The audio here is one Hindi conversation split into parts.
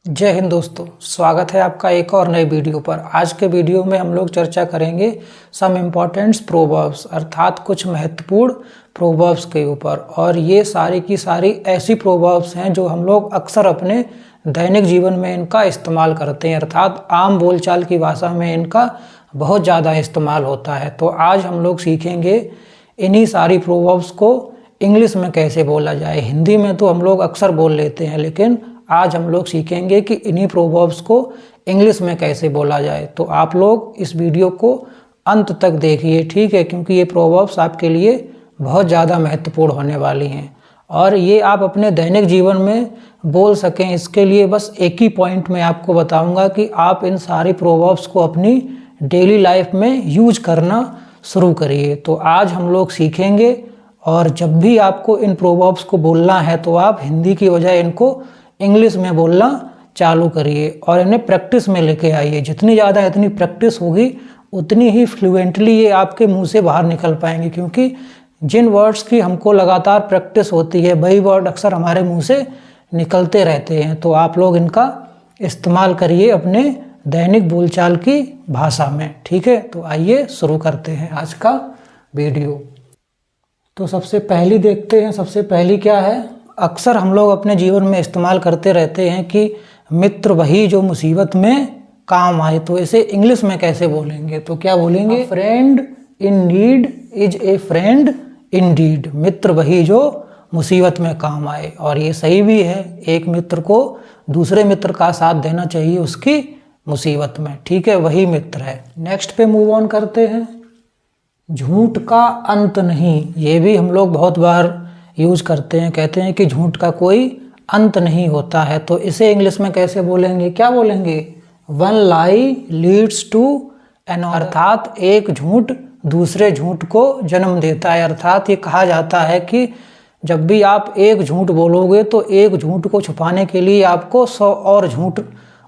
जय हिंद दोस्तों, स्वागत है आपका एक और नए वीडियो पर। आज के वीडियो में हम लोग चर्चा करेंगे सम इम्पॉर्टेंट्स प्रोवर्ब्स अर्थात कुछ महत्वपूर्ण प्रोवर्ब्स के ऊपर। और ये सारी की सारी ऐसी प्रोवर्ब्स हैं जो हम लोग अक्सर अपने दैनिक जीवन में इनका इस्तेमाल करते हैं, अर्थात आम बोलचाल की भाषा में इनका बहुत ज़्यादा इस्तेमाल होता है। तो आज हम लोग सीखेंगे इन्हीं सारी प्रोवर्ब्स को इंग्लिश में कैसे बोला जाए। हिंदी में तो हम लोग अक्सर बोल लेते हैं, लेकिन आज हम लोग सीखेंगे कि इन्हीं प्रोवर्ब्स को इंग्लिश में कैसे बोला जाए। तो आप लोग इस वीडियो को अंत तक देखिए, ठीक है, क्योंकि ये प्रोवर्ब्स आपके लिए बहुत ज़्यादा महत्वपूर्ण होने वाली हैं और ये आप अपने दैनिक जीवन में बोल सकें। इसके लिए बस एक ही पॉइंट मैं आपको बताऊंगा कि आप इन सारे प्रोवर्ब्स को अपनी डेली लाइफ में यूज करना शुरू करिए। तो आज हम लोग सीखेंगे और जब भी आपको इन प्रोवर्ब्स को बोलना है तो आप हिंदी की बजाय इनको इंग्लिश में बोलना चालू करिए और इन्हें प्रैक्टिस में लेके आइए। जितनी ज़्यादा इतनी प्रैक्टिस होगी उतनी ही फ्लुएंटली ये आपके मुंह से बाहर निकल पाएंगे, क्योंकि जिन वर्ड्स की हमको लगातार प्रैक्टिस होती है वही वर्ड अक्सर हमारे मुंह से निकलते रहते हैं। तो आप लोग इनका इस्तेमाल करिए अपने दैनिक बोलचाल की भाषा में, ठीक है। तो आइए शुरू करते हैं आज का वीडियो। तो सबसे पहली देखते हैं, सबसे पहली क्या है। अक्सर हम लोग अपने जीवन में इस्तेमाल करते रहते हैं कि मित्र वही जो मुसीबत में काम आए। तो इसे इंग्लिश में कैसे बोलेंगे? तो क्या बोलेंगे? Friend in need is a friend indeed. मित्र वही जो मुसीबत में काम आए। और ये सही भी है, एक मित्र को दूसरे मित्र का साथ देना चाहिए उसकी मुसीबत में, ठीक है, वही मित्र है। नेक्स्ट पे मूव ऑन करते हैं। झूठ का अंत नहीं, ये भी हम लोग बहुत बार यूज करते हैं। कहते हैं कि झूठ का कोई अंत नहीं होता है। तो इसे इंग्लिश में कैसे बोलेंगे? क्या बोलेंगे? One lie leads to an, अर्थात एक झूठ दूसरे झूठ को जन्म देता है। अर्थात ये कहा जाता है कि जब भी आप एक झूठ बोलोगे तो एक झूठ को छुपाने के लिए आपको 100 और झूठ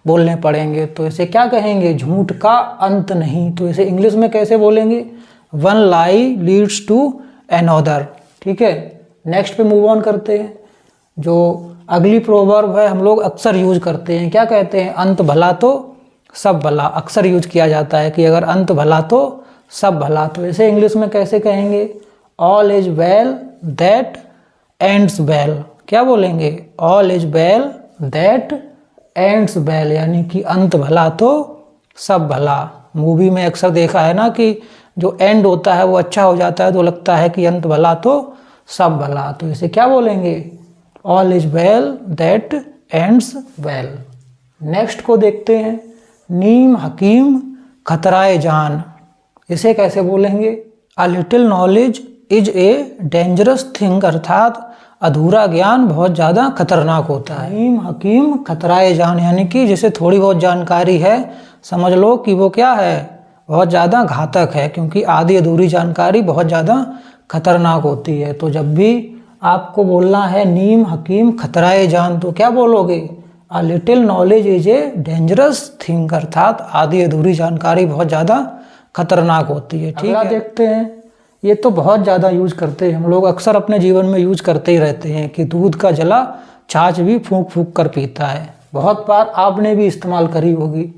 बोलने पड़ेंगे। तो इसे क्या कहेंगे? झूठ का अंत नहीं। तो इसे इंग्लिश में कैसे बोलेंगे? One lie leads to another, ठीक है। नेक्स्ट पे मूव ऑन करते हैं। जो अगली प्रोवर्ब है हम लोग अक्सर यूज करते हैं, क्या कहते हैं? अंत भला तो सब भला। अक्सर यूज किया जाता है कि अगर अंत भला तो सब भला। तो इसे इंग्लिश में कैसे कहेंगे? All is well that ends well. क्या बोलेंगे? All is well that ends well, यानी कि अंत भला तो सब भला। मूवी में अक्सर देखा है ना कि जो एंड होता है वो अच्छा हो जाता है तो लगता है कि अंत भला तो सब भला। तो इसे क्या बोलेंगे? All is well that ends well. Next को देखते हैं। नीम हकीम खतराए जान, इसे कैसे बोलेंगे? अ little knowledge is a dangerous thing, अर्थात अधूरा ज्ञान बहुत ज़्यादा खतरनाक होता है। नीम हकीम खतराए जान, यानी कि जिसे थोड़ी बहुत जानकारी है समझ लो कि वो क्या है? बहुत ज़्यादा घातक है, क्योंकि आधी अधूरी जानकारी बहुत ज़्यादा खतरनाक होती है। तो जब भी आपको बोलना है नीम हकीम खतराए जान, तो क्या बोलोगे? अ little knowledge is a dangerous thing, अर्थात आधी अधूरी जानकारी बहुत ज़्यादा खतरनाक होती है, ठीक है। देखते हैं, ये तो बहुत ज़्यादा यूज करते हैं हम लोग, अक्सर अपने जीवन में यूज करते ही रहते हैं कि दूध का जला छाछ भी फूंक फूंक कर पीता है। बहुत बार आपने भी इस्तेमाल करी होगी।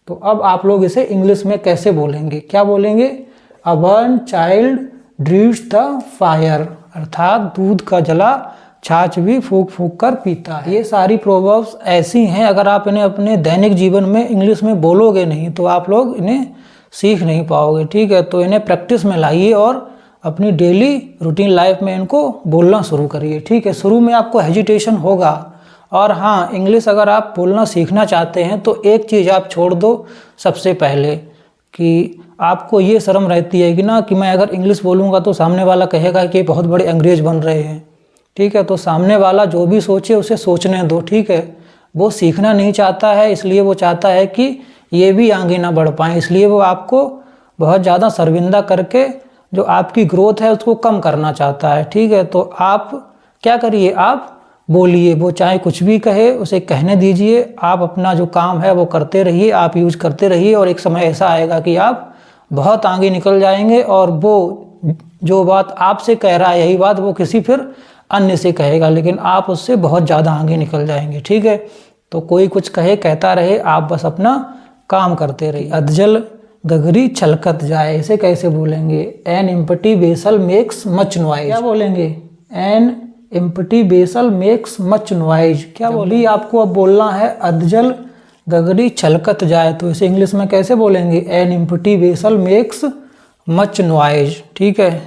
तो अब आप लोग इसे इंग्लिश में कैसे बोलेंगे? क्या बोलेंगे? A burn child dreads the fire, अर्थात दूध का जला छाछ भी फूंक फूंक कर पीता है। ये सारी प्रोवर्ब्स ऐसी हैं, अगर आप इन्हें अपने दैनिक जीवन में इंग्लिश में बोलोगे नहीं तो आप लोग इन्हें सीख नहीं पाओगे, ठीक है। तो इन्हें प्रैक्टिस में लाइए और अपनी डेली रूटीन लाइफ में इनको बोलना शुरू करिए, ठीक है। शुरू में आपको हेजिटेशन होगा, और हाँ, इंग्लिश अगर आप बोलना सीखना चाहते हैं तो एक चीज़ आप छोड़ दो सबसे पहले, कि आपको ये शर्म रहती है कि ना कि मैं अगर इंग्लिश बोलूँगा तो सामने वाला कहेगा कि बहुत बड़े अंग्रेज बन रहे हैं, ठीक है। तो सामने वाला जो भी सोचे उसे सोचने दो, ठीक है। वो सीखना नहीं चाहता है, इसलिए वो चाहता है कि ये भी आगे ना बढ़ पाए, इसलिए वो आपको बहुत ज़्यादा शर्मिंदा करके जो आपकी ग्रोथ है उसको कम करना चाहता है, ठीक है। तो आप क्या करिए? आप बोलिए, वो चाहे कुछ भी कहे उसे कहने दीजिए, आप अपना जो काम है वो करते रहिए, आप यूज करते रहिए, और एक समय ऐसा आएगा कि आप बहुत आगे निकल जाएंगे और वो जो बात आपसे कह रहा है यही बात वो किसी फिर अन्य से कहेगा, लेकिन आप उससे बहुत ज़्यादा आगे निकल जाएंगे, ठीक है। तो कोई कुछ कहे कहता रहे, आप बस अपना काम करते रहिए। अधजल गगरी छलकत जाए, इसे कैसे बोलेंगे? An empty vessel makes much noise. क्या बोलेंगे? An empty vessel makes much noise. क्या बोली? आपको अब बोलना है अधजल गगरी छलकत जाए, तो इसे इंग्लिश में कैसे बोलेंगे? An empty vessel makes much noise. ठीक है,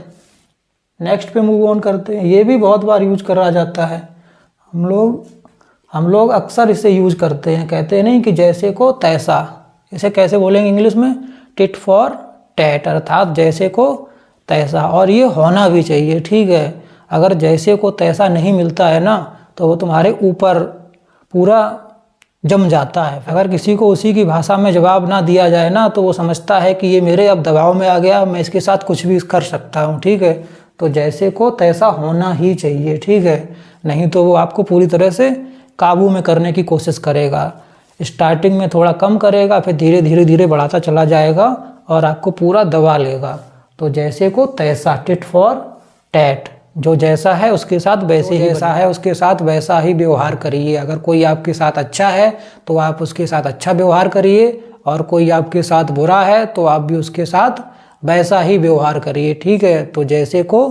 नेक्स्ट पे मूव ऑन करते हैं। ये भी बहुत बार यूज करा जाता है, हम लोग अक्सर इसे यूज करते हैं। कहते हैं नहीं कि जैसे को तैसा, इसे कैसे बोलेंगे इंग्लिश में? टिट फॉर टैट, अर्थात जैसे को तैसा। और ये होना भी चाहिए। ठीक है, अगर जैसे को तैसा नहीं मिलता है ना, तो वो तुम्हारे ऊपर पूरा जम जाता है। अगर किसी को उसी की भाषा में जवाब ना दिया जाए ना, तो वो समझता है कि ये मेरे अब दबाव में आ गया, मैं इसके साथ कुछ भी कर सकता हूँ। ठीक है, तो जैसे को तैसा होना ही चाहिए। ठीक है, नहीं तो वो आपको पूरी तरह से काबू में करने की कोशिश करेगा। स्टार्टिंग में थोड़ा कम करेगा, फिर धीरे धीरे धीरे बढ़ाता चला जाएगा और आपको पूरा दबा लेगा। तो जैसे को तैसा, टिट फॉर टैट, जो जैसा है उसके साथ वैसे ही, जैसा है उसके साथ वैसा ही व्यवहार करिए। अगर कोई आपके साथ अच्छा है तो आप उसके साथ अच्छा व्यवहार करिए, और कोई आपके साथ बुरा है तो आप भी उसके साथ वैसा ही व्यवहार करिए। ठीक है, तो जैसे को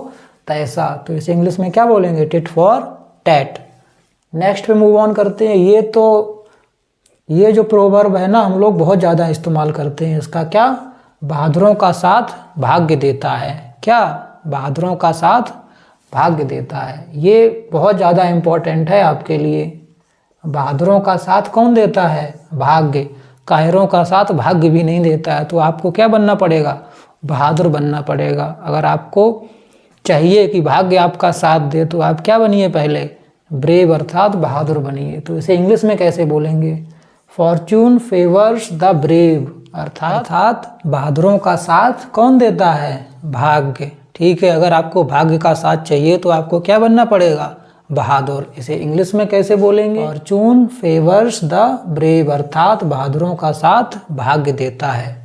तैसा, तो इसे इंग्लिश में क्या बोलेंगे? Tit for tat. नेक्स्ट पे मूव ऑन करते हैं। ये जो प्रोवर्ब है ना, हम लोग बहुत ज़्यादा इस्तेमाल करते हैं इसका। क्या? बहादुरों का साथ भाग्य देता है। क्या? बहादुरों का साथ भाग्य देता है। ये बहुत ज़्यादा इम्पोर्टेंट है आपके लिए। बहादुरों का साथ कौन देता है? भाग्य। कायरों का साथ भाग्य भी नहीं देता है। तो आपको क्या बनना पड़ेगा? बहादुर बनना पड़ेगा। अगर आपको चाहिए कि भाग्य आपका साथ दे, तो आप क्या बनिए? पहले ब्रेव, अर्थात बहादुर बनिए। तो इसे इंग्लिश में कैसे बोलेंगे? फॉर्च्यून फेवर्स द ब्रेव, अर्थात बहादुरों का साथ कौन देता है? भाग्य। ठीक है, अगर आपको भाग्य का साथ चाहिए तो आपको क्या बनना पड़ेगा? बहादुर। इसे इंग्लिश में कैसे बोलेंगे? फॉर्च्यून फेवर्स द ब्रेव, अर्थात बहादुरों का साथ भाग्य देता है।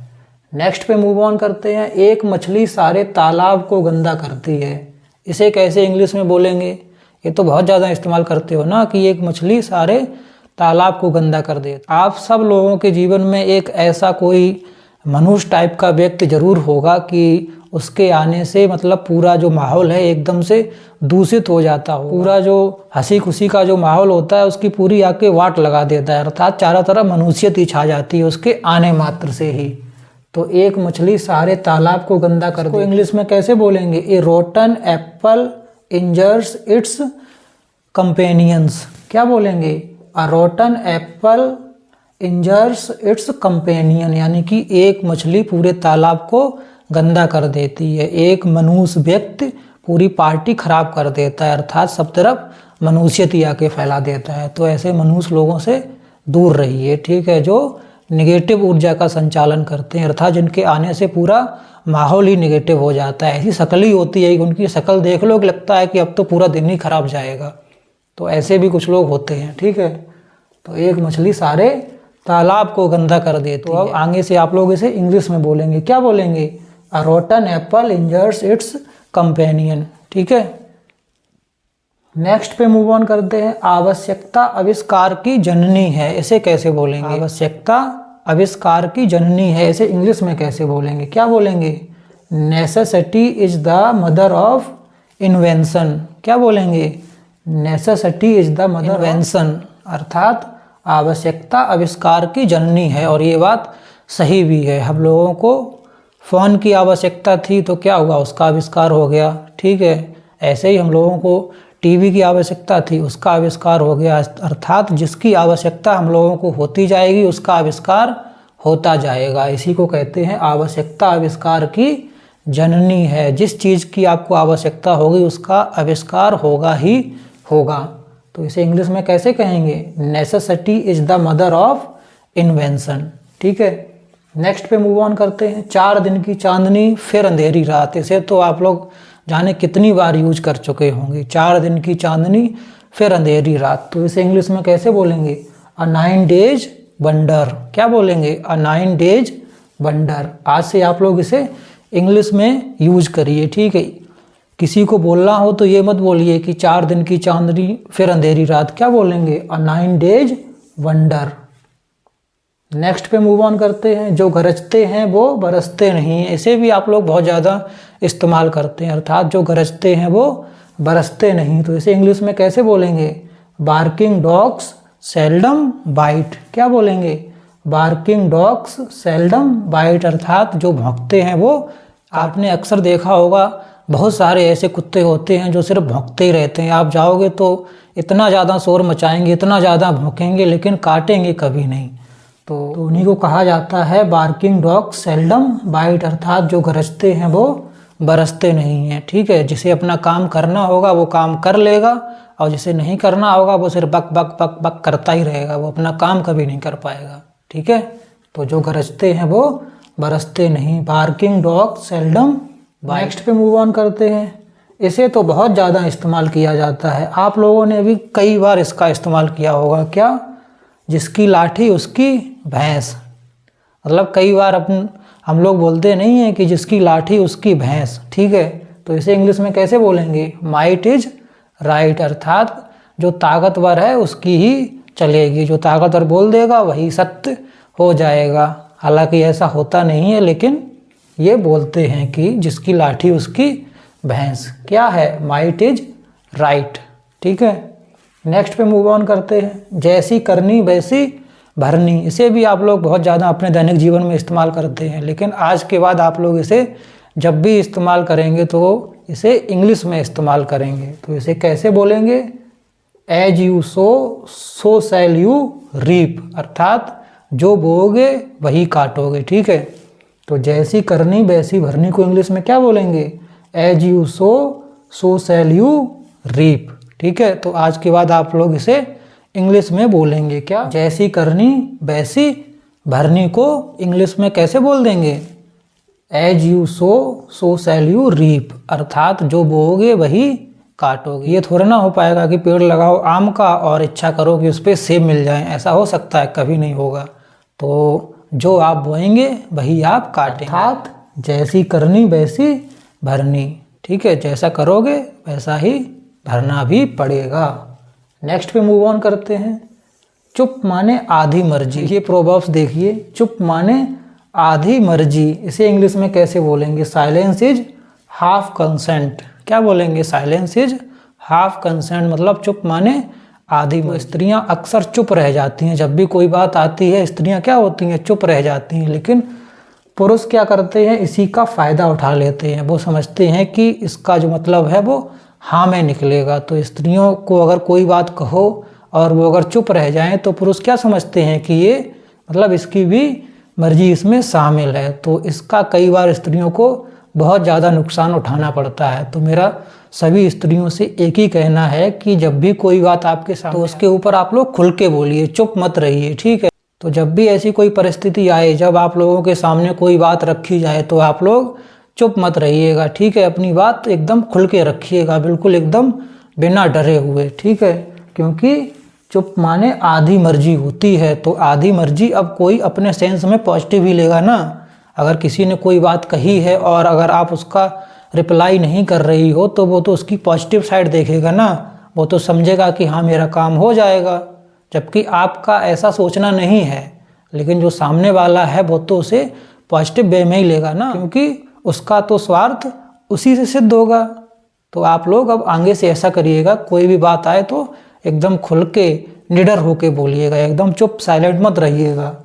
नेक्स्ट पे मूव ऑन करते हैं। एक मछली सारे तालाब को गंदा करती है, इसे कैसे इंग्लिश में बोलेंगे? ये तो बहुत ज़्यादा इस्तेमाल करते हो ना कि एक मछली सारे तालाब को गंदा कर दे। आप सब लोगों के जीवन में एक ऐसा कोई मनुष्य टाइप का व्यक्ति जरूर होगा कि उसके आने से मतलब पूरा जो माहौल है एकदम से दूषित हो जाता हो। पूरा जो हंसी खुशी का जो माहौल होता है उसकी पूरी आके वाट लगा देता है, अर्थात चारों तरफ मनुष्यत ही छा जाती है उसके आने मात्र से ही। तो एक मछली सारे तालाब को गंदा कर दे, इंग्लिश में कैसे बोलेंगे? A rotten apple injures its companions. क्या बोलेंगे? A rotten apple injures its companion, यानी कि एक मछली पूरे तालाब को गंदा कर देती है। एक मनुष्य व्यक्ति पूरी पार्टी खराब कर देता है, अर्थात सब तरफ मनुष्यत ही आके फैला देता है। तो ऐसे मनुष्य लोगों से दूर रहिए। ठीक है, जो निगेटिव ऊर्जा का संचालन करते हैं, अर्थात जिनके आने से पूरा माहौल ही निगेटिव हो जाता है। ऐसी शक्ल ही होती है कि उनकी शक्ल देख लो कि लगता है कि अब तो पूरा दिन ही खराब जाएगा। तो ऐसे भी कुछ लोग होते हैं। ठीक है, तो एक मछली सारे तालाब को गंदा कर देती है। तो अब आगे से आप लोग इसे इंग्लिश में बोलेंगे। क्या बोलेंगे? A rotten apple injures its companion. ठीक है, नेक्स्ट पे मूव ऑन करते हैं। आवश्यकता आविष्कार की जननी है, इसे कैसे बोलेंगे? आवश्यकता आविष्कार की जननी है, इसे इंग्लिश में कैसे बोलेंगे? क्या बोलेंगे? Necessity is the mother of invention. क्या बोलेंगे? Necessity is the mother invention, अर्थात आवश्यकता आविष्कार की जननी है। और ये बात सही भी है। हम लोगों को फ़ोन की आवश्यकता थी तो क्या हुआ? उसका आविष्कार हो गया। ठीक है, ऐसे ही हम लोगों को टीवी की आवश्यकता थी, उसका आविष्कार हो गया। अर्थात जिसकी आवश्यकता हम लोगों को होती जाएगी उसका आविष्कार होता जाएगा। इसी को कहते हैं आवश्यकता आविष्कार की जननी है। जिस चीज़ की आपको आवश्यकता होगी उसका आविष्कार होगा ही होगा। तो इसे इंग्लिश में कैसे कहेंगे? Necessity is the mother of invention. ठीक है, नेक्स्ट पे मूव ऑन करते हैं। 4 दिन की चांदनी फिर अंधेरी रात, इसे तो आप लोग जाने कितनी बार यूज कर चुके होंगे। 4 दिन की चांदनी फिर अंधेरी रात, तो इसे इंग्लिश में कैसे बोलेंगे? अ 9 डेज वंडर। क्या बोलेंगे? अ 9 डेज वंडर। आज से आप लोग इसे इंग्लिश में यूज करिए। ठीक है, किसी को बोलना हो तो ये मत बोलिए कि 4 दिन की चांदनी फिर अंधेरी रात। क्या बोलेंगे? अ 9 डेज वंडर। नेक्स्ट पे मूव ऑन करते हैं। जो गरजते हैं वो बरसते नहीं हैं, इसे भी आप लोग बहुत ज़्यादा इस्तेमाल करते हैं, अर्थात जो गरजते हैं वो बरसते नहीं। तो इसे इंग्लिश में कैसे बोलेंगे? Barking dogs seldom bite. क्या बोलेंगे? बार्किंग डॉग्स सेल्डम बाइट, अर्थात जो भौंकते हैं वो, आपने अक्सर देखा होगा बहुत सारे ऐसे कुत्ते होते हैं जो सिर्फ भौंकते ही रहते हैं। आप जाओगे तो इतना ज़्यादा शोर मचाएंगे, इतना ज़्यादा भौंकेंगे, लेकिन काटेंगे कभी नहीं। तो उन्हीं को कहा जाता है बार्किंग डॉग सेल्डम बाइट, अर्थात जो गरजते हैं वो बरसते नहीं हैं। ठीक है, जिसे अपना काम करना होगा वो काम कर लेगा, और जिसे नहीं करना होगा वो सिर्फ बक बक बक बक करता ही रहेगा, वो अपना काम कभी नहीं कर पाएगा। ठीक है, तो जो गरजते हैं वो बरसते नहीं, barking dog seldom bite. Next पे मूव ऑन करते हैं। इसे तो बहुत ज़्यादा इस्तेमाल किया जाता है, आप लोगों ने भी कई बार इसका इस्तेमाल किया होगा। क्या? जिसकी लाठी उसकी भैंस। मतलब कई बार हम लोग बोलते नहीं हैं कि जिसकी लाठी उसकी भैंस। ठीक है, तो इसे इंग्लिश में कैसे बोलेंगे? माइट इज राइट, अर्थात जो ताकतवर है उसकी ही चलेगी, जो ताकतवर बोल देगा वही सत्य हो जाएगा। हालांकि ऐसा होता नहीं है, लेकिन ये बोलते हैं कि जिसकी लाठी उसकी भैंस। क्या है? Might is right. ठीक है, नेक्स्ट पे मूव ऑन करते हैं। जैसी करनी वैसी भरनी, इसे भी आप लोग बहुत ज़्यादा अपने दैनिक जीवन में इस्तेमाल करते हैं, लेकिन आज के बाद आप लोग इसे जब भी इस्तेमाल करेंगे तो इसे इंग्लिश में इस्तेमाल करेंगे। तो इसे कैसे बोलेंगे? As you sow so shall you reap, अर्थात जो बोओगे वही काटोगे। ठीक है, तो जैसी करनी वैसी भरनी को इंग्लिश में क्या बोलेंगे? As you sow so shall you reap. ठीक है, तो आज के बाद आप लोग इसे इंग्लिश में बोलेंगे। क्या? जैसी करनी वैसी भरनी को इंग्लिश में कैसे बोल देंगे? As you sow so shall you reap, अर्थात जो बोओगे वही काटोगे। ये थोड़ा ना हो पाएगा कि पेड़ लगाओ आम का और इच्छा करो कि उस पर सेब मिल जाए, ऐसा हो सकता है? कभी नहीं होगा। तो जो आप बोएंगे वही आप काटेंगे, अर्थात जैसी करनी वैसी भरनी। ठीक है, जैसा करोगे वैसा ही भरना भी पड़ेगा। नेक्स्ट पे मूव ऑन करते हैं। चुप माने आधी मर्जी, ये प्रोवर्ब्स देखिए। चुप माने आधी मर्जी, इसे इंग्लिश में कैसे बोलेंगे? Silence is half consent. क्या बोलेंगे? साइलेंस इज हाफ कंसेंट, मतलब चुप माने आधी मर्जी। स्त्रियां अक्सर चुप रह जाती हैं, जब भी कोई बात आती है स्त्रियां क्या होती हैं? चुप रह जाती हैं। लेकिन पुरुष क्या करते हैं? इसी का फ़ायदा उठा लेते हैं। वो समझते हैं कि इसका जो मतलब है वो हाँ में निकलेगा। तो स्त्रियों को अगर कोई बात कहो और वो अगर चुप रह जाएं तो पुरुष क्या समझते हैं कि ये मतलब इसकी भी मर्जी इसमें शामिल है। तो इसका कई बार स्त्रियों को बहुत ज़्यादा नुकसान उठाना पड़ता है। तो मेरा सभी स्त्रियों से एक ही कहना है कि जब भी कोई बात आपके सामने तो उसके ऊपर आप लोग खुल के बोलिए, चुप मत रहिए। ठीक है, तो जब भी ऐसी कोई परिस्थिति आए, जब आप लोगों के सामने कोई बात रखी जाए तो आप लोग चुप मत रहिएगा। ठीक है, अपनी बात एकदम खुल के रखिएगा, बिल्कुल एकदम बिना डरे हुए। ठीक है, क्योंकि चुप माने आधी मर्जी होती है। तो आधी मर्जी अब कोई अपने सेंस में पॉजिटिव ही लेगा ना। अगर किसी ने कोई बात कही है और अगर आप उसका रिप्लाई नहीं कर रही हो तो वो तो उसकी पॉजिटिव साइड देखेगा ना, वो तो समझेगा कि हाँ मेरा काम हो जाएगा, जबकि आपका ऐसा सोचना नहीं है। लेकिन जो सामने वाला है वो तो उसे पॉजिटिव वे में ही लेगा ना, क्योंकि उसका तो स्वार्थ उसी से सिद्ध होगा। तो आप लोग अब आगे से ऐसा करिएगा, कोई भी बात आए तो एकदम खुल के निडर होके बोलिएगा, एकदम चुप साइलेंट मत रहिएगा।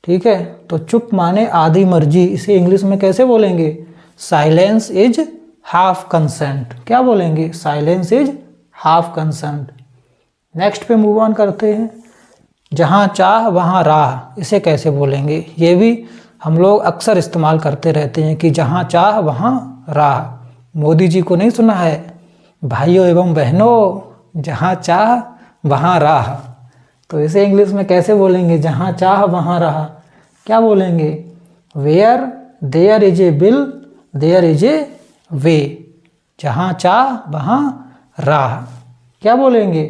ठीक है, तो चुप माने आधी मर्जी, इसे इंग्लिश में कैसे बोलेंगे? Silence is half consent. क्या बोलेंगे? Silence is half consent. Next पे मूव ऑन करते हैं। जहाँ चाह वहाँ राह, इसे कैसे बोलेंगे? ये भी हम लोग अक्सर इस्तेमाल करते रहते हैं कि जहाँ चाह वहाँ राह। मोदी जी को नहीं सुना है? भाइयों एवं बहनों, जहाँ चाह वहाँ राह। तो इसे इंग्लिश में कैसे बोलेंगे? जहाँ चाह वहाँ राह। क्या बोलेंगे? Where there is a will there is a way. जहाँ चाह वहाँ राह। क्या बोलेंगे?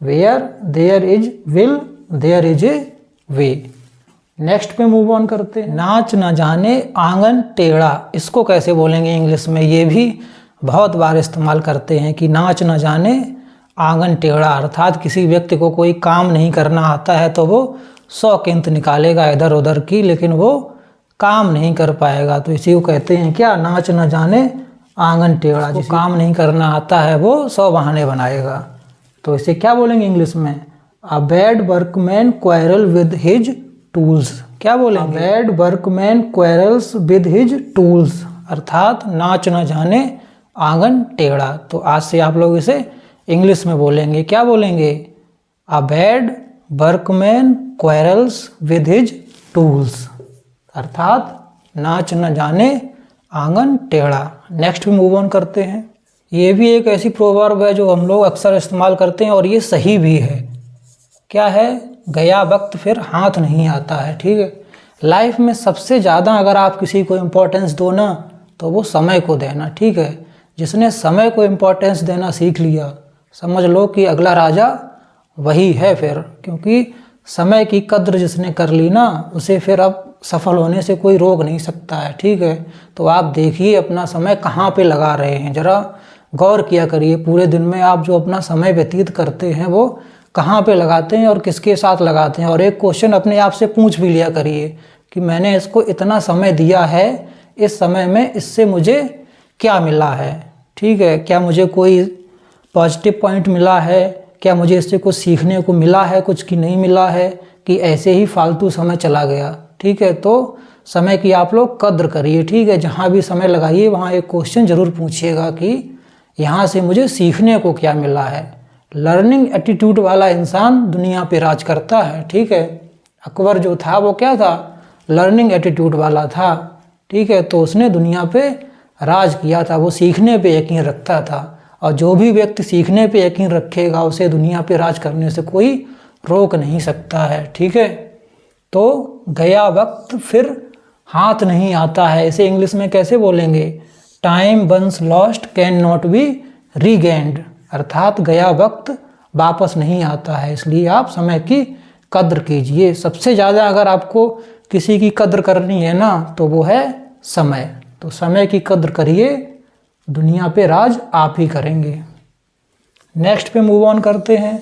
Where there is will there is a way. Next पे मूव ऑन करते हैं। नाच न जाने आंगन टेढ़ा, इसको कैसे बोलेंगे इंग्लिश में? ये भी बहुत बार इस्तेमाल करते हैं कि नाच न जाने आंगन टेढ़ा, अर्थात किसी व्यक्ति को कोई काम नहीं करना आता है तो वो 100 किंत निकालेगा इधर उधर की, लेकिन वो काम नहीं कर पाएगा। तो इसी को कहते हैं क्या, नाच न जाने आंगन टेढ़ा। जिसको काम नहीं करना आता है वो 100 बहाने बनाएगा। तो इसे क्या बोलेंगे इंग्लिश में, a bad workman quarrel with his tools. क्या बोलेंगे, bad workman quarrels with his tools, अर्थात नाच न जाने आंगन टेढ़ा। तो आज से आप लोग इसे इंग्लिश में बोलेंगे, क्या बोलेंगे, a bad workman quarrels with his tools, अर्थात नाच न जाने आंगन टेढ़ा। नेक्स्ट भी मूव ऑन करते हैं। ये भी एक ऐसी प्रोवर्ब है जो हम लोग अक्सर इस्तेमाल करते हैं और ये सही भी है। क्या है, गया वक्त फिर हाथ नहीं आता है। ठीक है, लाइफ में सबसे ज़्यादा अगर आप किसी को इम्पोर्टेंस दो ना तो वो समय को देना। ठीक है, जिसने समय को इम्पोर्टेंस देना सीख लिया समझ लो कि अगला राजा वही है फिर, क्योंकि समय की कद्र जिसने कर ली ना उसे फिर अब सफल होने से कोई रोक नहीं सकता है। ठीक है, तो आप देखिए अपना समय कहाँ पे लगा रहे हैं, ज़रा गौर किया करिए। पूरे दिन में आप जो अपना समय व्यतीत करते हैं वो कहाँ पे लगाते हैं और किसके साथ लगाते हैं। और एक क्वेश्चन अपने आप से पूछ भी लिया करिए कि मैंने इसको इतना समय दिया है, इस समय में इससे मुझे क्या मिला है। ठीक है, क्या मुझे कोई पॉजिटिव पॉइंट मिला है, क्या मुझे इससे कुछ सीखने को मिला है, कुछ की नहीं मिला है, कि ऐसे ही फालतू समय चला गया। ठीक है, तो समय की आप लोग कद्र करिए। ठीक है, जहाँ भी समय लगाइए वहाँ एक क्वेश्चन ज़रूर पूछिएगा कि यहाँ से मुझे सीखने को क्या मिला है। लर्निंग एटीट्यूड वाला इंसान दुनिया पे राज करता है। ठीक है, अकबर जो था वो क्या था, लर्निंग एटीट्यूड वाला था। ठीक है, तो उसने दुनिया पे राज किया था, वो सीखने पे यकीन रखता था। और जो भी व्यक्ति सीखने पे यकीन रखेगा उसे दुनिया पे राज करने से कोई रोक नहीं सकता है। ठीक है, तो गया वक्त फिर हाथ नहीं आता है, इसे इंग्लिश में कैसे बोलेंगे, time once lost cannot be regained, अर्थात गया वक्त वापस नहीं आता है, इसलिए आप समय की कद्र कीजिए। सबसे ज़्यादा अगर आपको किसी की कद्र करनी है ना तो वो है समय। तो समय की कद्र करिए, दुनिया पे राज आप ही करेंगे। नेक्स्ट पे मूव ऑन करते हैं।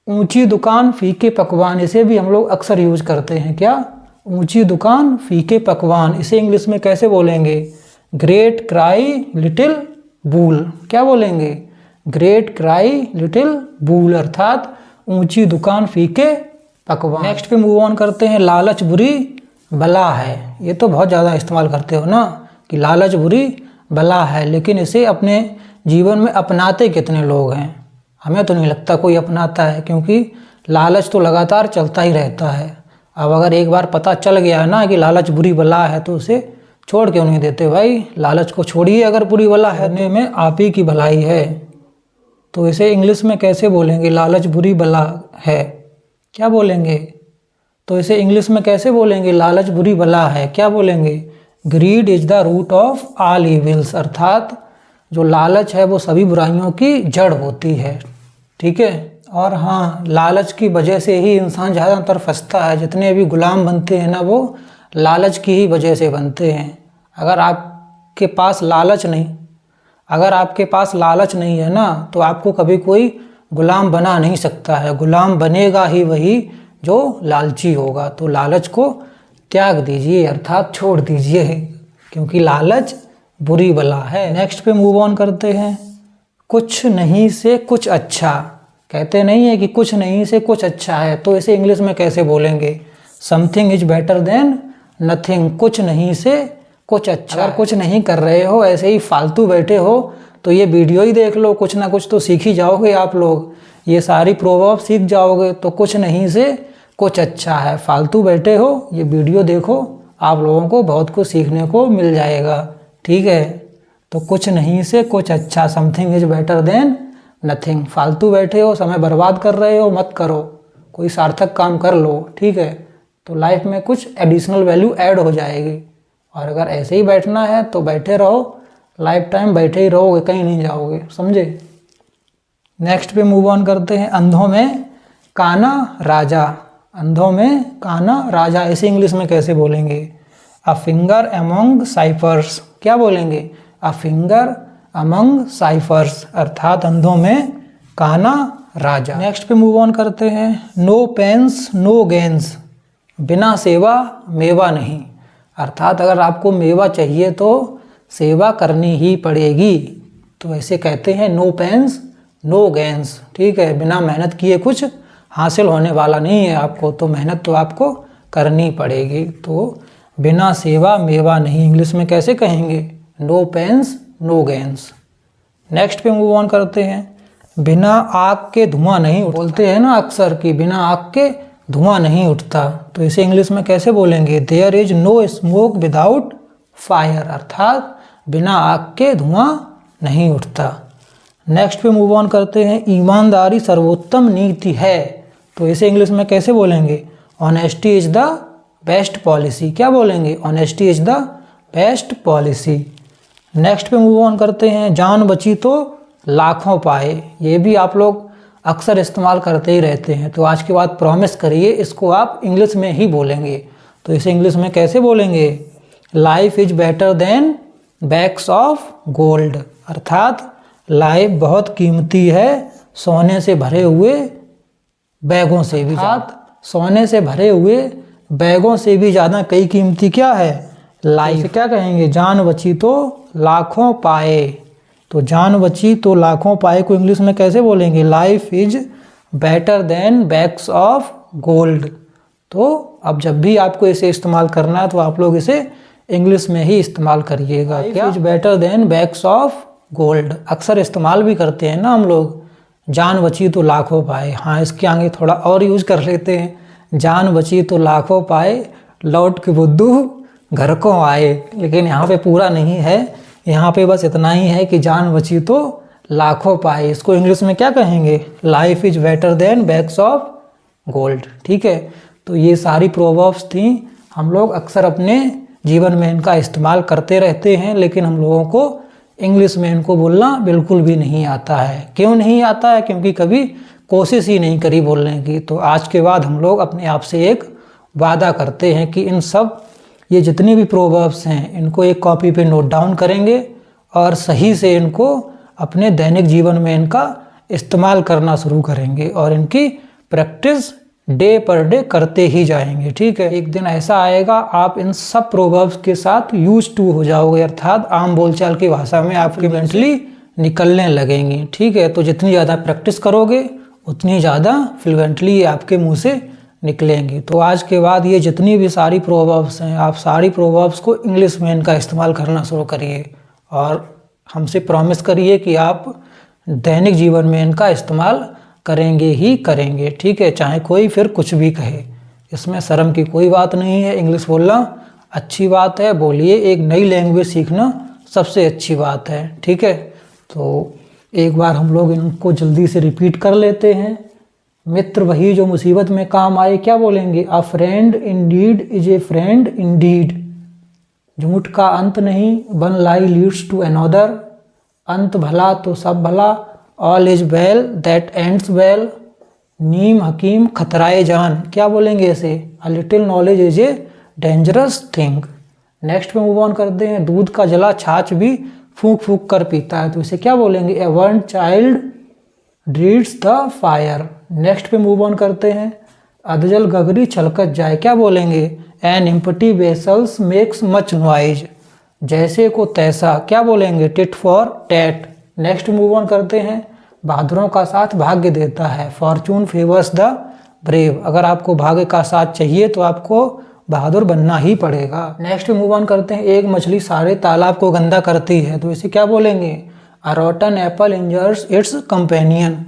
ऊंची दुकान फीके पकवान, इसे भी हम लोग अक्सर यूज करते हैं। क्या, ऊंची दुकान फीके पकवान, इसे इंग्लिश में कैसे बोलेंगे, ग्रेट क्राई लिटिल बूल। क्या बोलेंगे, ग्रेट क्राई लिटिल बूल, अर्थात ऊंची दुकान फीके पकवान। नेक्स्ट पे मूव ऑन करते हैं। लालच बुरी बला है, ये तो बहुत ज़्यादा इस्तेमाल करते हो ना कि लालच बुरी बला है, लेकिन इसे अपने जीवन में अपनाते कितने लोग हैं, हमें तो नहीं लगता कोई अपनाता है, क्योंकि लालच तो लगातार चलता ही रहता है। अब अगर एक बार पता चल गया है ना कि लालच बुरी बला है तो उसे छोड़ क्यों नहीं देते भाई, लालच को छोड़िए। अगर बुरी बला है में आप ही की भलाई है, तो इसे इंग्लिश में कैसे बोलेंगे, लालच बुरी बला है, क्या बोलेंगे, तो इसे इंग्लिश में कैसे बोलेंगे, लालच बुरी बला है, क्या बोलेंगे, greed is the root of all evils, अर्थात जो लालच है वो सभी बुराइयों की जड़ होती है। ठीक है, और हाँ, लालच की वजह से ही इंसान ज़्यादातर फंसता है। जितने भी गुलाम बनते हैं ना वो लालच की ही वजह से बनते हैं। अगर आपके पास लालच नहीं है ना तो आपको कभी कोई गुलाम बना नहीं सकता है। गुलाम बनेगा ही वही जो लालची होगा। तो लालच को त्याग दीजिए, अर्थात छोड़ दीजिए, क्योंकि लालच बुरी बला है। नेक्स्ट पे मूव ऑन करते हैं। कुछ नहीं से कुछ अच्छा, कहते नहीं है कि कुछ नहीं से कुछ अच्छा है, तो इसे इंग्लिश में कैसे बोलेंगे, something is better than nothing, कुछ नहीं से कुछ अच्छा। अगर कुछ नहीं कर रहे हो, ऐसे ही फालतू बैठे हो, तो ये वीडियो ही देख लो, कुछ ना कुछ तो सीख ही जाओगे आप लोग, ये सारी प्रोवर्ब सीख जाओगे। तो कुछ नहीं से कुछ अच्छा है, फालतू बैठे हो, ये वीडियो देखो, आप लोगों को बहुत कुछ सीखने को मिल जाएगा। ठीक है, तो कुछ नहीं से कुछ अच्छा, something is better than nothing. फालतू बैठे हो, समय बर्बाद कर रहे हो, मत करो, कोई सार्थक काम कर लो। ठीक है, तो लाइफ में कुछ एडिशनल वैल्यू ऐड हो जाएगी। और अगर ऐसे ही बैठना है तो बैठे रहो, लाइफ टाइम बैठे ही रहोगे, कहीं नहीं जाओगे, समझे। नेक्स्ट पे मूव ऑन करते हैं। अंधों में काना राजा, अंधों में काना राजा, इसे इंग्लिश में कैसे बोलेंगे, अ फिंगर अमंग साइफर्स, क्या बोलेंगे, अ फिंगर अमंग साइफर्स, अर्थात अंधों में कान्हा राजा। नेक्स्ट पे मूव ऑन करते हैं। नो पेंस नो गेंस, बिना सेवा मेवा नहीं। अर्थात अगर आपको मेवा चाहिए तो सेवा करनी ही पड़ेगी, तो ऐसे कहते हैं नो पेंस नो गेंस। ठीक है, बिना मेहनत किए कुछ हासिल होने वाला नहीं है आपको, तो मेहनत तो आपको करनी पड़ेगी। तो बिना सेवा मेवा नहीं इंग्लिश में कैसे कहेंगे? No pains no gains. Next पे मूव ऑन करते हैं। बिना आग के धुआं नहीं उठता। बोलते हैं ना अक्सर कि बिना आग के धुआं नहीं उठता, तो इसे इंग्लिश में कैसे बोलेंगे? There is no smoke without fire, अर्थात बिना आग के धुआं नहीं उठता। नेक्स्ट पे मूव ऑन करते हैं। ईमानदारी सर्वोत्तम नीति है, तो इसे इंग्लिश में कैसे बोलेंगे? Honesty is the best policy. क्या बोलेंगे? Honesty is the best policy. Next पे मूव ऑन करते हैं। जान बची तो लाखों पाए, ये भी आप लोग अक्सर इस्तेमाल करते ही रहते हैं, तो आज के बाद प्रॉमिस करिए इसको आप इंग्लिश में ही बोलेंगे। तो इसे इंग्लिश में कैसे बोलेंगे? Life is better than bags of gold, अर्थात लाइफ बहुत कीमती है सोने से भरे हुए बैगों से भी। अर्थात सोने से भरे हुए बैगों से भी ज़्यादा कई कीमती क्या है? लाइफ। क्या कहेंगे? जान बची तो लाखों पाए, तो जान बची तो लाखों पाए को इंग्लिश में कैसे बोलेंगे? Life is better than bags of gold. तो अब जब भी आपको इसे इस्तेमाल करना है तो आप लोग इसे इंग्लिश में ही इस्तेमाल करिएगा। क्या? Is better than bags of gold अक्सर इस्तेमाल भी करते हैं ना हम लोग, जान बची तो लाखों पाए। हाँ, इसके आगे थोड़ा और यूज कर लेते हैं। जान बची तो लाखों पाए, लौट के बुद्धू घर को आए। लेकिन यहाँ पे पूरा नहीं है, यहाँ पे बस इतना ही है कि जान बची तो लाखों पाए। इसको इंग्लिश में क्या कहेंगे? Life is better than bags of gold. ठीक है, तो ये सारी प्रोवर्ब्स थी। हम लोग अक्सर अपने जीवन में इनका इस्तेमाल करते रहते हैं, लेकिन हम लोगों को इंग्लिश में इनको बोलना बिल्कुल भी नहीं आता है। क्यों नहीं आता है? क्योंकि कभी कोशिश ही नहीं करी बोलने की। तो आज के बाद हम लोग अपने आप से एक वादा करते हैं कि इन सब ये जितनी भी प्रोवर्ब्स हैं इनको एक कॉपी पे नोट डाउन करेंगे और सही से इनको अपने दैनिक जीवन में इनका इस्तेमाल करना शुरू करेंगे और इनकी प्रैक्टिस डे पर डे करते ही जाएंगे। ठीक है, एक दिन ऐसा आएगा आप इन सब प्रोवर्ब्स के साथ यूज टू हो जाओगे, अर्थात आम बोलचाल की भाषा में आपकी मेंटली निकलने लगेंगी। ठीक है, तो जितनी ज़्यादा प्रैक्टिस करोगे उतनी ज़्यादा फ्लुएंटली आपके मुंह से निकलेंगी। तो आज के बाद ये जितनी भी सारी प्रोवर्ब्स हैं, आप सारी प्रोवर्ब्स को इंग्लिश में इनका इस्तेमाल करना शुरू करिए और हमसे प्रॉमिस करिए कि आप दैनिक जीवन में इनका इस्तेमाल करेंगे ही करेंगे। ठीक है, चाहे कोई फिर कुछ भी कहे, इसमें शर्म की कोई बात नहीं है। इंग्लिश बोलना अच्छी बात है, बोलिए। एक नई लैंग्वेज सीखना सबसे अच्छी बात है। ठीक है, तो एक बार हम लोग इनको जल्दी से रिपीट कर लेते हैं। मित्र वही जो मुसीबत में काम आए, क्या बोलेंगे? A friend indeed is a friend indeed. झूठ का अंत नहीं, one lie leads to another. अंत भला तो सब भला, all is well that ends well. नीम हकीम खतराए जान, क्या बोलेंगे इसे? A little knowledge is a dangerous thing. Next पे मूव ऑन करते हैं। दूध का जला छाछ भी फूंक फूंक कर पीता है, तो इसे क्या बोलेंगे? A one child dreads the fire. Next पे मूव ऑन करते हैं। अधजल गगरी छलकत जाए, क्या बोलेंगे? An empty vessels makes much noise. जैसे को तैसा, क्या बोलेंगे? Tit for tat. Next move on करते हैं। बहादुरों का साथ भाग्य देता है, फॉर्चून फेवर्स द ब्रेव। अगर आपको भाग्य का साथ चाहिए तो आपको बहादुर बनना ही पड़ेगा। नेक्स्ट मूव ऑन करते हैं। एक मछली सारे तालाब को गंदा करती है, तो इसे क्या बोलेंगे? A rotten apple injures its companion.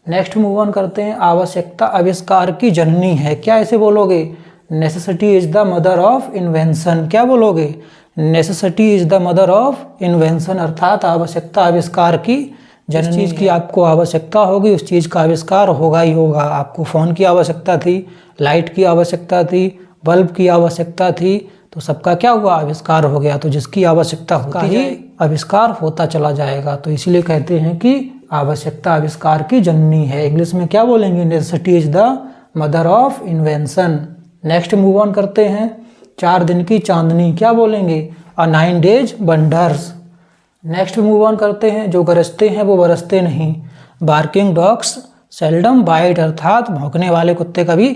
Next move on करते हैं। आवश्यकता आविष्कार की जननी है, क्या इसे बोलोगे? Necessity is the mother of invention. क्या बोलोगे? Necessity is the mother of invention, अर्थात आवश्यकता आविष्कार की जिस चीज़ की आपको आवश्यकता होगी उस चीज़ का आविष्कार होगा ही होगा। आपको फ़ोन की आवश्यकता थी, लाइट की आवश्यकता थी, बल्ब की आवश्यकता थी, तो सबका क्या हुआ? आविष्कार हो गया। तो जिसकी आवश्यकता होती ही आविष्कार होता चला जाएगा। तो इसीलिए कहते हैं कि आवश्यकता आविष्कार की जननी है। इंग्लिश में क्या बोलेंगे? Necessity is the mother of invention. Next move on करते हैं। 4 दिन की चांदनी, क्या बोलेंगे? अ 9 days wonders. Next move on करते हैं। जो गरजते हैं वो बरसते नहीं। बार्किंग डॉग्स सेल्डम बाइट, अर्थात भौंकने वाले कुत्ते कभी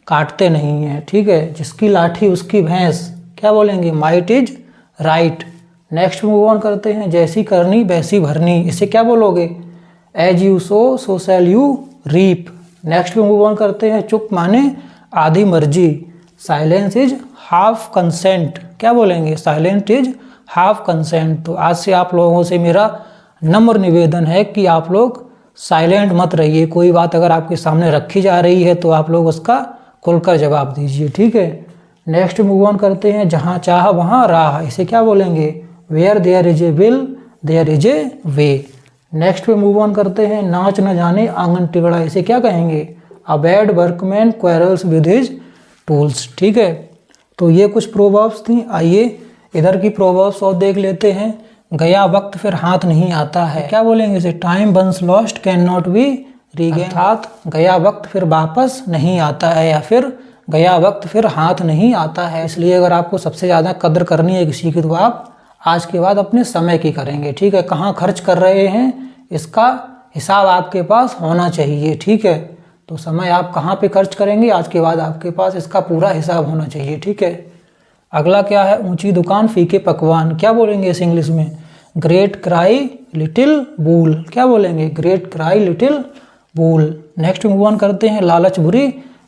काटते नहीं हैं। ठीक है, जिसकी लाठी उसकी भैंस, क्या बोलेंगे, might is right. Next move on करते हैं। जैसी करनी वैसी भरनी, इसे क्या बोलोगे, as you sow shall you reap. Next पे मूव ऑन करते हैं। चुप माने आधी मर्जी। साइलेंस इज हाफ कंसेंट, क्या बोलेंगे, साइलेंट इज हाफ कंसेंट। तो आज से आप लोगों से मेरा नम्र निवेदन है कि आप लोग साइलेंट मत रहिए। कोई बात अगर आपके सामने रखी जा रही है तो आप लोग उसका खुलकर जवाब दीजिए। ठीक है, नेक्स्ट मूव ऑन करते हैं। जहाँ चाह वहाँ राह, इसे क्या बोलेंगे, where there is a will there is a way. Next पे मूव ऑन करते हैं। नाच न जाने आंगन टिगड़ा, इसे क्या कहेंगे, a bad workman quarrels with his tools. ठीक है, तो ये कुछ प्रोवर्ब्स थी। आइए इधर की प्रोवर्ब्स और देख लेते हैं। गया वक्त फिर हाथ नहीं आता है, क्या बोलेंगे इसे, time once lost cannot be regain, अर्थात गया वक्त फिर वापस नहीं आता है, या फिर गया वक्त फिर हाथ नहीं आता है। इसलिए अगर आपको सबसे ज़्यादा कद्र करनी है किसी की तो आप आज के बाद अपने समय की करेंगे। ठीक है, कहाँ खर्च कर रहे हैं इसका हिसाब आपके पास होना चाहिए। ठीक है, तो समय आप कहाँ पे खर्च करेंगे आज के बाद आपके पास इसका पूरा हिसाब होना चाहिए। ठीक है, अगला क्या है, ऊंची दुकान फीके पकवान, क्या बोलेंगे इस इंग्लिश में, ग्रेट क्राई लिटिल बूल, क्या बोलेंगे, great cry little wool. Next move on करते हैं। लालच बुरी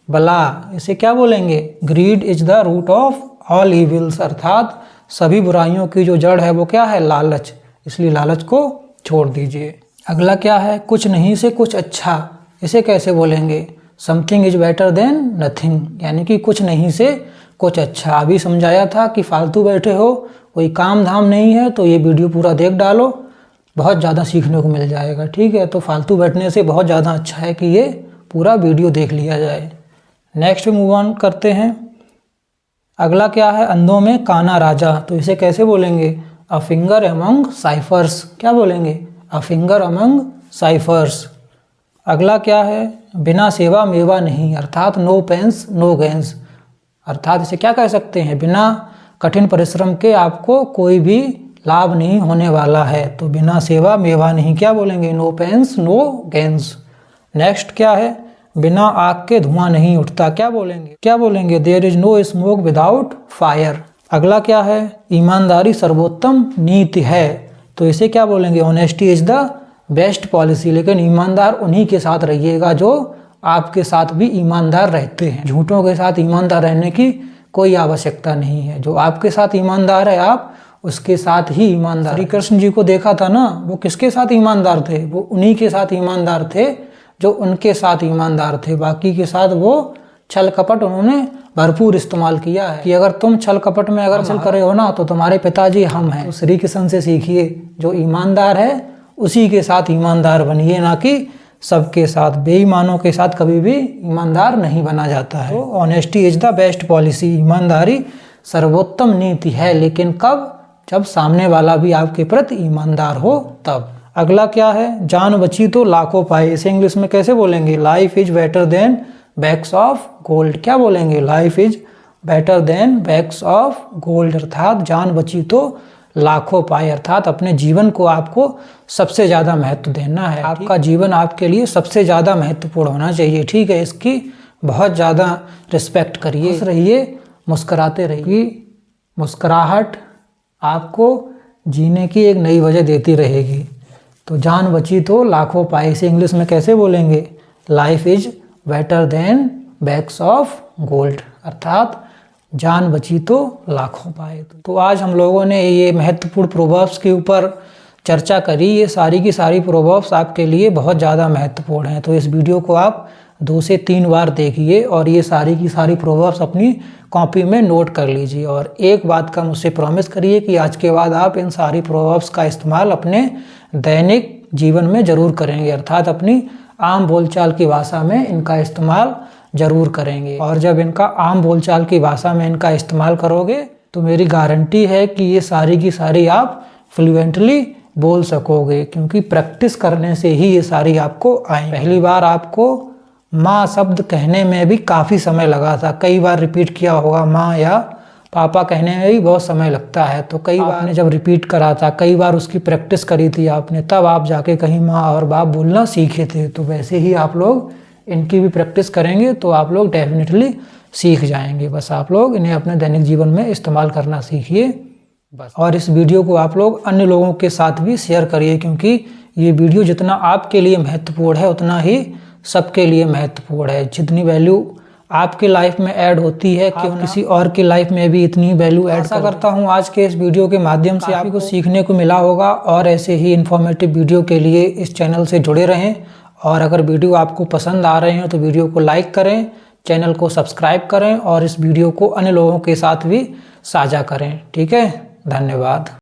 बला, इसे क्या बोलेंगे, greed is the root of all evils, अर्थात सभी बुराइयों की जो जड़ है वो क्या है, लालच, इसलिए लालच को छोड़ दीजिए। अगला क्या है, कुछ नहीं से कुछ अच्छा, इसे कैसे बोलेंगे, something is better than nothing, यानी कि कुछ नहीं से कुछ अच्छा। अभी समझाया था कि फालतू बैठे हो, कोई काम धाम नहीं है तो ये वीडियो पूरा देख डालो, बहुत ज़्यादा सीखने को मिल जाएगा। ठीक है, तो फालतू बैठने से बहुत ज़्यादा अच्छा है कि ये पूरा वीडियो देख लिया जाए। नेक्स्ट मूव ऑन करते हैं। अगला क्या है, अंधों में काना राजा, तो इसे कैसे बोलेंगे, अ फिंगर अमंग साइफर्स, क्या बोलेंगे, अ फिंगर अमंग साइफर्स। अगला क्या है, बिना सेवा मेवा नहीं, अर्थात नो पेंस नो गेंस, अर्थात इसे क्या कह सकते हैं, बिना कठिन परिश्रम के आपको कोई भी लाभ नहीं होने वाला है। तो बिना सेवा मेवा नहीं, क्या बोलेंगे, no pains no gains. Next क्या है, बिना आग के धुआं नहीं उठता, क्या बोलेंगे, there is no smoke without fire. अगला क्या है, ईमानदारी सर्वोत्तम नीति है, तो इसे क्या बोलेंगे, honesty is the best policy. लेकिन ईमानदार उन्हीं के साथ रहिएगा जो आपके साथ भी ईमानदार रहते हैं, झूठों के साथ ईमानदार रहने की कोई आवश्यकता नहीं है। जो आपके साथ ईमानदार है आप उसके साथ ही ईमानदार। श्री कृष्ण जी को देखा था ना, वो किसके साथ ईमानदार थे, वो उन्हीं के साथ ईमानदार थे जो उनके साथ ईमानदार थे, बाकी के साथ वो छल कपट उन्होंने भरपूर इस्तेमाल किया है। कि अगर तुम छल कपट में अगर हासिल करे हो ना तो तुम्हारे पिताजी हम हैं। तो श्री कृष्ण से सीखिए, जो ईमानदार है उसी के साथ ईमानदार बनिए, ना कि सबके साथ। बेईमानों के साथ कभी भी ईमानदार नहीं बना जाता है। तो honesty is the best policy, ईमानदारी सर्वोत्तम नीति है, लेकिन कब, जब सामने वाला भी आपके प्रति ईमानदार हो तब। अगला क्या है, जान बची तो लाखों पाए, इसे इंग्लिश में कैसे बोलेंगे, life is better than bags of gold, क्या बोलेंगे, life is better than bags of gold, अर्थात जान बची तो लाखों पाए, अर्थात अपने जीवन को आपको सबसे ज़्यादा महत्व देना है। आपका जीवन आपके लिए सबसे ज़्यादा महत्वपूर्ण होना चाहिए। ठीक है, इसकी बहुत ज़्यादा रिस्पेक्ट करिए, खुश रहिए, मुस्कुराते रहिए। मुस्कुराहट आपको जीने की एक नई वजह देती रहेगी। तो जान बची तो लाखों पाए, इसे इंग्लिश में कैसे बोलेंगे, life is better than bags of gold, अर्थात जान बची तो लाखों पाए। तो आज हम लोगों ने ये महत्वपूर्ण प्रोवर्ब्स के ऊपर चर्चा करी। ये सारी की सारी प्रोवर्ब्स आपके लिए बहुत ज़्यादा महत्वपूर्ण हैं। तो इस वीडियो को आप 2 से 3 बार देखिए और ये सारी की सारी प्रोवर्ब्स अपनी कॉपी में नोट कर लीजिए। और एक बात का मुझसे प्रॉमिस करिए कि आज के बाद आप इन सारी प्रोवर्ब्स का इस्तेमाल अपने दैनिक जीवन में ज़रूर करेंगे, अर्थात अपनी आम बोलचाल की भाषा में इनका इस्तेमाल ज़रूर करेंगे। और जब इनका आम बोलचाल की भाषा में इनका इस्तेमाल करोगे तो मेरी गारंटी है कि ये सारी की सारी आप फ्लुएंटली बोल सकोगे, क्योंकि प्रैक्टिस करने से ही ये सारी आपको आए। पहली बार आपको माँ शब्द कहने में भी काफ़ी समय लगा था, कई बार रिपीट किया होगा माँ या पापा कहने में भी बहुत समय लगता है। तो कई बार आपने जब रिपीट करा था, कई बार उसकी प्रैक्टिस करी थी आपने, तब आप जाके कहीं माँ और बाप बोलना सीखे थे। तो वैसे ही आप लोग इनकी भी प्रैक्टिस करेंगे तो आप लोग डेफिनेटली सीख जाएंगे। बस आप लोग इन्हें अपने दैनिक जीवन में इस्तेमाल करना सीखिए बस। और इस वीडियो को आप लोग अन्य लोगों के साथ भी शेयर करिए, क्योंकि ये वीडियो जितना आपके लिए महत्वपूर्ण है उतना ही सबके लिए महत्वपूर्ण है। जितनी वैल्यू आपके लाइफ में ऐड होती है, क्यों किसी और की लाइफ में भी इतनी वैल्यू ऐड करता हूँ आज के इस वीडियो के माध्यम से आपको सीखने को मिला होगा। और ऐसे ही इन्फॉर्मेटिव वीडियो के लिए इस चैनल से जुड़े रहें। और अगर वीडियो आपको पसंद आ रहे हैं तो वीडियो को लाइक करें, चैनल को सब्सक्राइब करें और इस वीडियो को अन्य लोगों के साथ भी साझा करें। ठीक है, धन्यवाद।